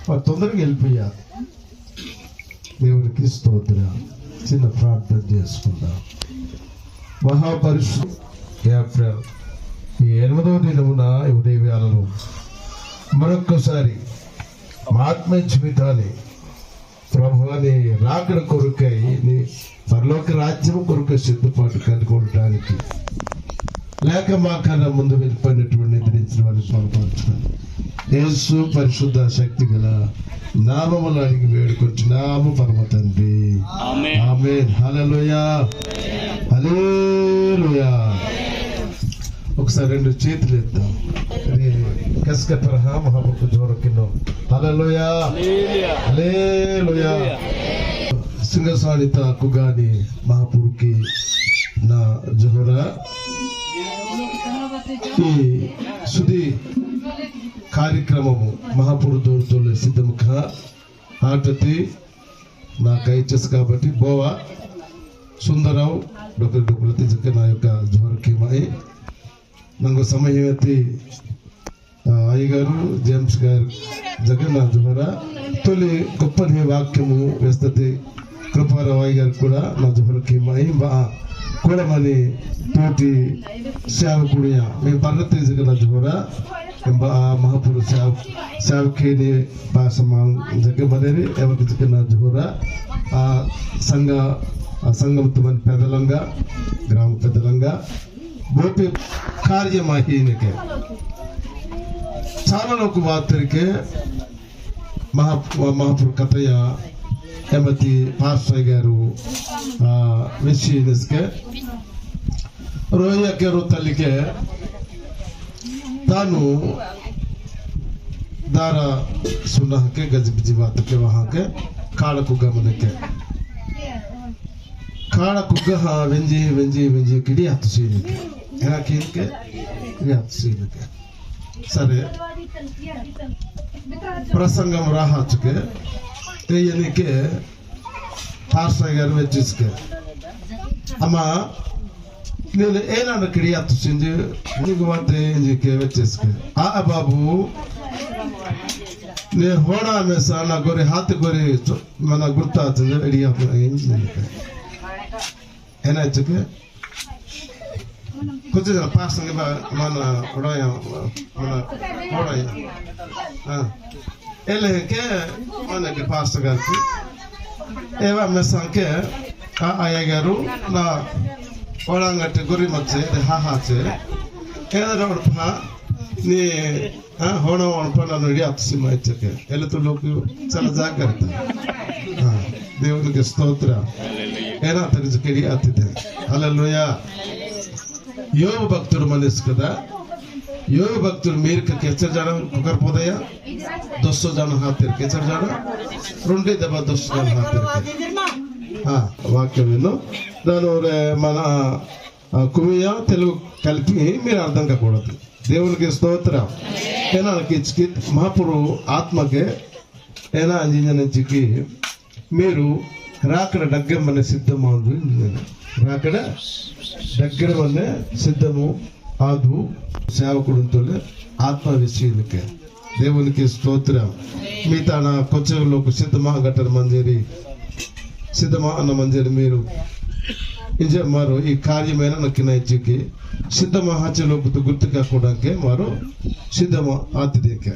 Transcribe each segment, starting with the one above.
వారు తొందరగా వెళ్ళిపోయారు. దేవునికి స్తోత్రం. చిన్న ప్రార్థన చేసుకుందాం. మహాపరిశుద్ధ ఏప్రిల్ ఈ 8వ దినమున ఉదయవేళలో మరొక్కసారి మా ఆత్మీయ జీవితాన్ని ప్రభువాని రాకడ కొరకై నీ పరలోక రాజ్యం కొరకు సిద్ధపాటు కనుగొనడానికి లేక మాకన్నా ముందు వెళ్ళిపోయినటువంటి నిద్రించిన వారిని స్వరపరచుకొని యేసు పరిశుద్ధ శక్తి గల నామములు అడిగి వేడుకుంటున్నాము పరమ తండ్రి. ఆమేన్. హల్లెలూయా, హల్లెలూయా. ఒకసారి 2 చేతులు ఎత్తాం. कसकत रहा महाप्रभु जोर किनो हालेलुया हालेलुया. सिंगसानित कुगानी महापुरु की ना जोहरा ఈ సుది కార్యక్రమము మహాపురు దోర్తోలే సిద్ధముఖ ఆటతి నా కైచెస్ కాబట్టి బోవా సుందరరావు డొక్కలు తీజక నా యొక్క జోరకి మై నాకు సమయం ఎత్తి అయ్యగారు జేమ్స్ గారు జగన్నాథ్ జోహరా తొలి గొప్పని వాక్యము వేస్తతి కృపారావు అయ్యగారు కూడా నా జోహరకి మై కూడా మని తోటి సేవకుడియా మేము పర్వత జగన్నాథ్ జోహరా महापुरुष సేవకి భాషమాన్ జగ మనేరి ఎవరికి జగన్నాథ్ జోహరా సంఘంతో మన పెద్దలంగా గ్రామ పెద్దలంగా బోపి కార్యమాహీనకే చాలా లోక వార్తరికే महापुरु कथय हेमती पास्टर गारू विषय रोया के रोतली के तानु दारा सुना के गजबिजी बात के वहाँ के काला कुग्गा मने के काला कुग्गा हाँ वेंजी वेंजी वेंजी किड़ी हाथ सीने के है कि इनके किड़ी हाथ सीने के सरे प्रसंगम रहा चुके ते यानी के पास्टर गारू वेचिस्के अमा నేను ఏనాడు కిడియా తుసింది నీకు వంతే ఇంజికే వచ్చేస్కే ఆ బాబు నే హోడా మేసా నా గోరి హాత్ గోరి మన గుర్తా తుంది ఎడియా ఇంజికే ఏనాచుకే కొంచెం పాస్ంగ మన హోడాయ మన హోడాయ ఎలహకే మనకి పాస్టర్ గారికి ఏవా మేసాకే ఆయా గారు నా ओळंगट्टे गुरी मच्छे हाहाचे केंद्र वडपा नी होणो वडपा ನಾನು ಇಡಿ ಅಪ್ಸಿ ಮಾಯ್ಚಕೆ ಎಲ್ಲತು ಲೋಕ ಚಲ ಜಾಗರ್ತ దేవునికి స్తోత్ర ఏనా తరిజకెడి ಆತಿದೆ హల్లెలూయా. యోబు భక్తుడు మనసు కదా యోబు భక్తుడు మీరుకి ಕೆಚ್ಚರ ಜನ ಕುಕರ್ ಪೋದಯ 200 ಜನ ಹಾತಿರ್ ಕೆಚ್ಚರ ಜನ ರುಂಡಿ ದಬ 200 ಜನ ಹಾತಿರ್ వాక్యం విను దాని మన కుమియ తెలుగు కలిపి మీరు అర్థం కాకూడదు. దేవునికి స్తోత్రం. ఏనా కిచ్కి మహాపురు ఆత్మకే ఏనా అంజించికి మీరు రాకడ దగ్గరమనే సిద్ధమా రాకడ దగ్గరమనే సిద్ధము ఆదు సేవకుడితో ఆత్మ విషయాలకే దేవునికి స్తోత్రం. మిగతా నా కొచ్చలోకి సిద్ధమా గట్టర్ మంజరి సిద్ధమా అన్న మంజరి మీరు మారు ఈ కార్యమైన నక్కినకి సిద్ధమా హచ్చలోకి గుర్తు కాకూడకే మారు సిద్ధమా ఆతిథ్యకే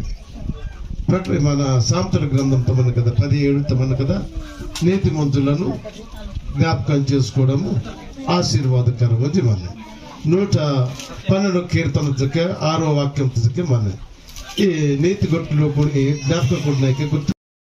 ప్రతి మన సాంతల గ్రంథం తమను కదా 17 తమను కదా నీతిమంతులను జ్ఞాపకం చేసుకోవడము ఆశీర్వాదకరము జీవన 112 కీర్తన జకే 6వ వాక్యం జకే మన ఈ నీతి గొట్టులో కొన్ని జ్ఞాపకం కొడనకి గుర్తు